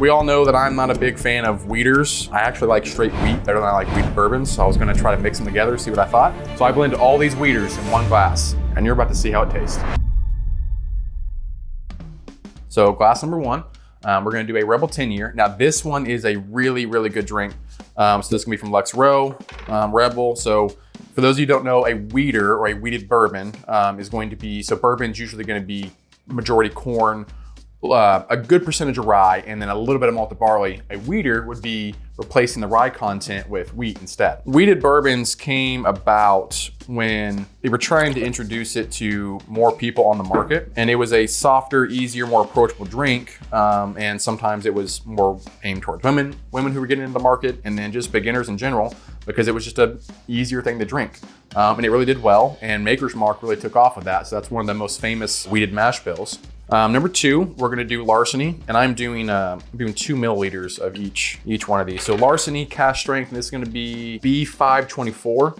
We all know that I'm not a big fan of wheaters. I actually like straight wheat better than I like wheat bourbons, so I was gonna try to mix them together, see what I thought. So I blended all these wheaters in one glass, and you're about to see how it tastes. So glass number one, we're gonna do a Rebel 10-year. Now this one is a really, really good drink. So this is gonna be from Lux Row, Rebel. So for those of you who don't know, a wheater or a wheated bourbon is going to be, so bourbon's usually gonna be majority corn, a good percentage of rye, and then a little bit of malted barley. A wheater would be replacing the rye content with wheat instead. Wheated bourbons came about when they were trying to introduce it to more people on the market, and it was a softer, easier, more approachable drink, and sometimes it was more aimed towards women who were getting into the market, and then just beginners in general, because it was just an easier thing to drink. And it really did well, and Maker's Mark really took off with that, so that's one of the most famous wheated mash bills. Number two, we're gonna do Larceny, and I'm doing 2 milliliters of each one of these. So Larceny cask strength, and this is gonna be B524.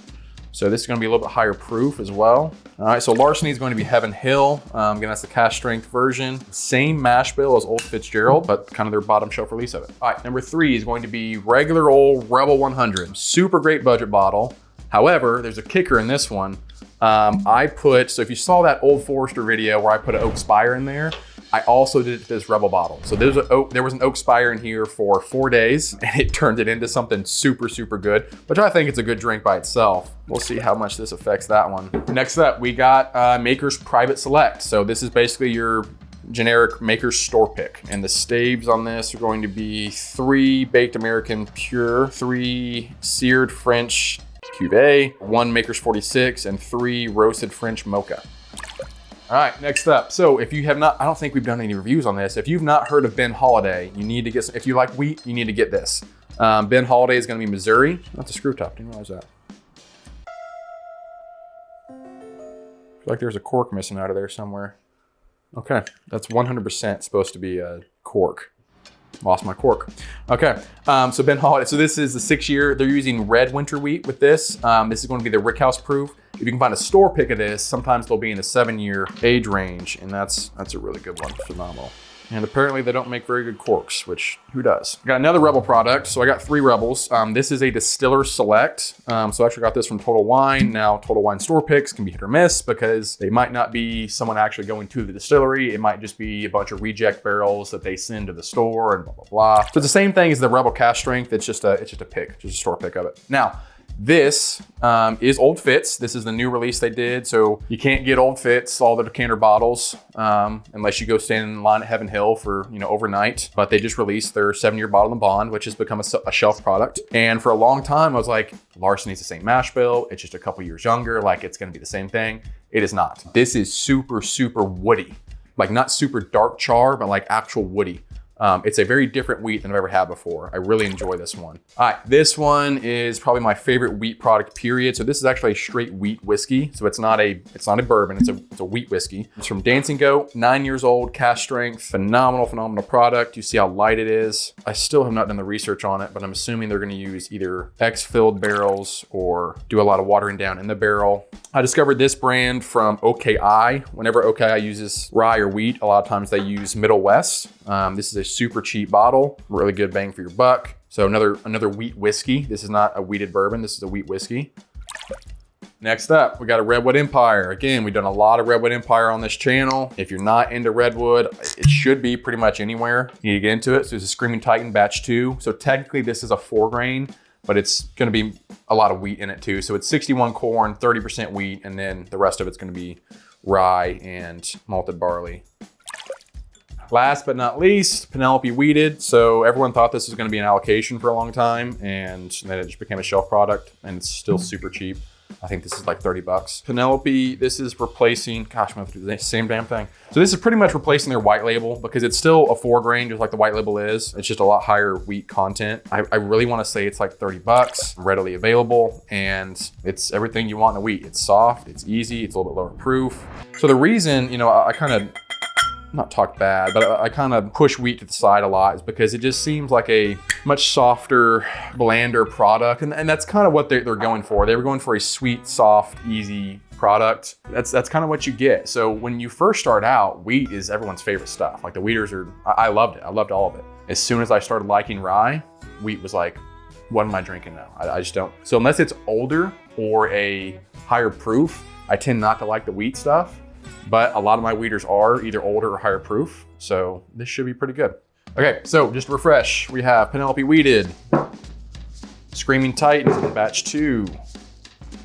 So this is gonna be a little bit higher proof as well. All right, so Larceny is going to be Heaven Hill. Again, that's the cask strength version. Same mash bill as Old Fitzgerald, but kind of their bottom shelf release of it. All right, number three is going to be regular old Rebel 100. Super great budget bottle. However, there's a kicker in this one. So if you saw that Old Forester video where I put an oak spire in there, I also did it to this Rebel bottle. So there was an oak spire in here for 4 days, and it turned it into something super, super good, which I think it's a good drink by itself. We'll see how much this affects that one. Next up, we got Maker's Private Select. So this is basically your generic Maker's store pick. And the staves on this are going to be 3 Baked American Pure, 3 Seared French Cuvée, 1 Maker's 46, and 3 Roasted French Mocha. All right, next up. So if you have not, I don't think we've done any reviews on this. If you've not heard of Ben Holiday, you need to get, if you like wheat, you need to get this. Ben Holiday is gonna be Missouri. That's a screw top, didn't realize that. I feel like there's a cork missing out of there somewhere. Okay, that's 100% supposed to be a cork. Lost my cork. Okay, so Ben Holiday. So this is the 6-year. They're using red winter wheat with this. This is going to be the Rickhouse proof. If you can find a store pick of this, sometimes they'll be in the 7-year age range, and that's a really good one. Phenomenal. And apparently they don't make very good corks, which who does? Got another Rebel product. So I got 3 Rebels. This is a Distiller Select. So I actually got this from Total Wine. Now Total Wine store picks can be hit or miss because they might not be someone actually going to the distillery. It might just be a bunch of reject barrels that they send to the store and blah, blah, blah. So it's the same thing as the Rebel cask strength. It's just a pick, just a store pick of it. Now, this is Old Fitz. This is the new release they did. So you can't get Old Fitz, all the decanter bottles, unless you go stand in line at Heaven Hill for, overnight. But they just released their 7-year bottle and bond, which has become a shelf product. And for a long time, I was like, Larceny's the same mash bill. It's just a couple years younger. Like it's gonna be the same thing. It is not. This is super, super woody. Like not super dark char, but like actual woody. It's a very different wheat than I've ever had before. I really enjoy this one. All right, this one is probably my favorite wheat product, period. So this is actually a straight wheat whiskey. So it's not a bourbon, it's a wheat whiskey. It's from Dancing Goat, 9 years old, cask strength, phenomenal product. You see how light it is. I still have not done the research on it, but I'm assuming they're gonna use either X-filled barrels or do a lot of watering down in the barrel. I discovered this brand from OKI. Whenever OKI uses rye or wheat, a lot of times they use Middle West. This is a super cheap bottle, really good bang for your buck. So another wheat whiskey. This is not a wheated bourbon, this is a wheat whiskey. Next up, we got a Redwood Empire. Again, we've done a lot of Redwood Empire on this channel. If you're not into Redwood, it should be pretty much anywhere. You need to get into it. So it's a Screaming Titan batch 2. So technically this is a 4-grain, but it's gonna be a lot of wheat in it too. So it's 61 corn, 30% wheat, and then the rest of it's gonna be rye and malted barley. Last but not least, Penelope Wheated. So everyone thought this was gonna be an allocation for a long time, and then it just became a shelf product, and it's still super cheap. I think this is like 30 bucks. Penelope, this is replacing, gosh, I'm gonna have to do the same damn thing. So this is pretty much replacing their white label because it's still a 4-grain, just like the white label is. It's just a lot higher wheat content. I really wanna say it's like 30 bucks, readily available, and it's everything you want in a wheat. It's soft, it's easy, it's a little bit lower proof. So the reason, I kind of, not talk bad, but I kind of push wheat to the side a lot is because it just seems like a much softer, blander product. And that's kind of what they're going for. They were going for a sweet, soft, easy product. That's kind of what you get. So when you first start out, wheat is everyone's favorite stuff. Like the wheaters are, I loved it. I loved all of it. As soon as I started liking rye, wheat was like, what am I drinking now? I just don't. So unless it's older or a higher proof, I tend not to like the wheat stuff, but a lot of my wheaters are either older or higher proof. So this should be pretty good. Okay, so just to refresh, we have Penelope Wheated, Screaming Titan, batch 2,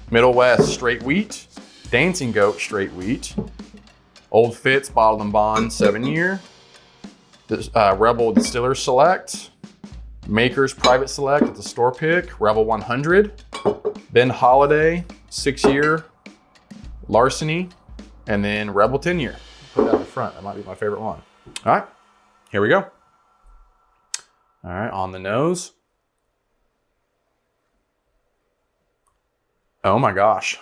Middle West straight wheat, Dancing Goat straight wheat, Old Fitz bottled and bond 7-year, Rebel Distiller Select, Maker's Private Select at the store pick, Rebel 100, Ben Holiday 6-year, Larceny, and then Rebel 10-year. Put that in the front, that might be my favorite one. All right, here we go. All right, on the nose. Oh my gosh.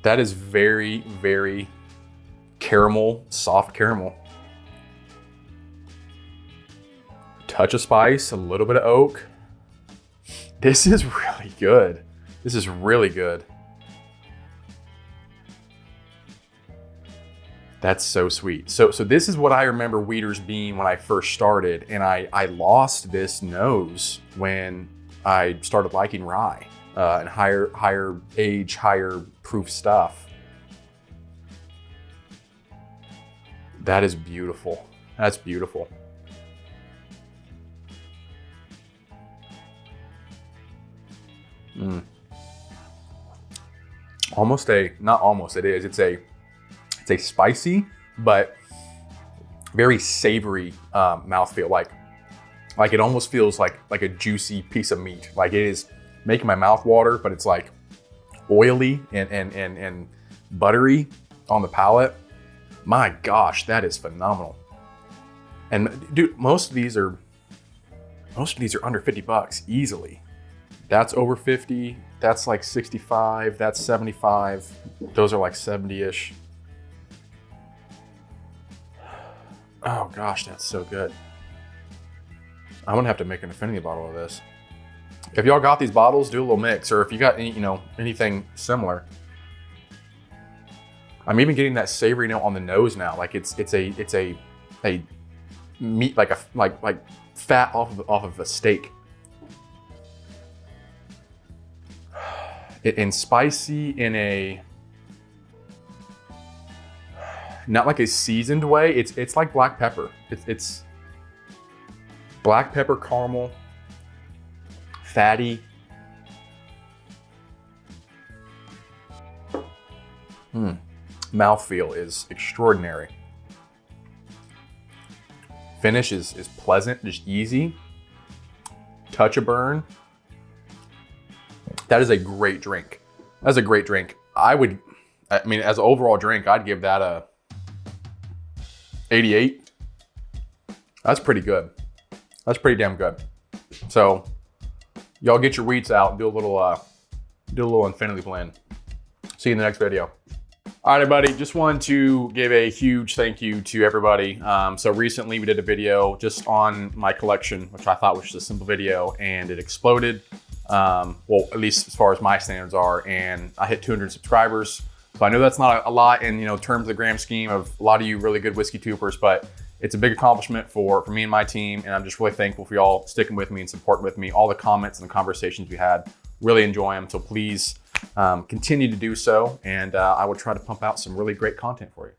That is very, very caramel, soft caramel. Touch of spice, a little bit of oak. This is really good. This is really good. That's so sweet. So this is what I remember wheaters being when I first started, and I lost this nose when I started liking rye and higher age, higher proof stuff. That is beautiful. That's beautiful. Almost a, not almost, it is. It's a spicy, but very savory mouthfeel. Like it almost feels like a juicy piece of meat. Like it is making my mouth water, but it's like oily and buttery on the palate. My gosh, that is phenomenal. And dude, most of these are under 50 bucks easily. That's over 50, that's like 65, that's 75. Those are like 70-ish. Oh gosh, that's so good. I'm gonna have to make an infinity bottle of this. If y'all got these bottles, do a little mix, or if you got any, anything similar. I'm even getting that savory note on the nose now. Like it's a meat, like fat off of a steak. And spicy in a, not like a seasoned way. It's like black pepper. It's black pepper caramel, fatty. Mouthfeel is extraordinary. Finish is pleasant, just easy. Touch of burn. That is a great drink. That's a great drink. I mean, as an overall drink, I'd give that a 88. That's pretty good. That's pretty damn good. So y'all get your wheats out and do a little infinity blend. See you in the next video. All right, everybody, just wanted to give a huge thank you to everybody. So recently we did a video just on my collection, which I thought was just a simple video, and it exploded. Well, at least as far as my standards are, and I hit 200 subscribers. So I know that's not a lot in terms of the grand scheme of a lot of you really good whiskey tubers, but it's a big accomplishment for me and my team, and I'm just really thankful for y'all sticking with me and supporting with me. All the comments and the conversations we had, really enjoy them. So please continue to do so, and I will try to pump out some really great content for you.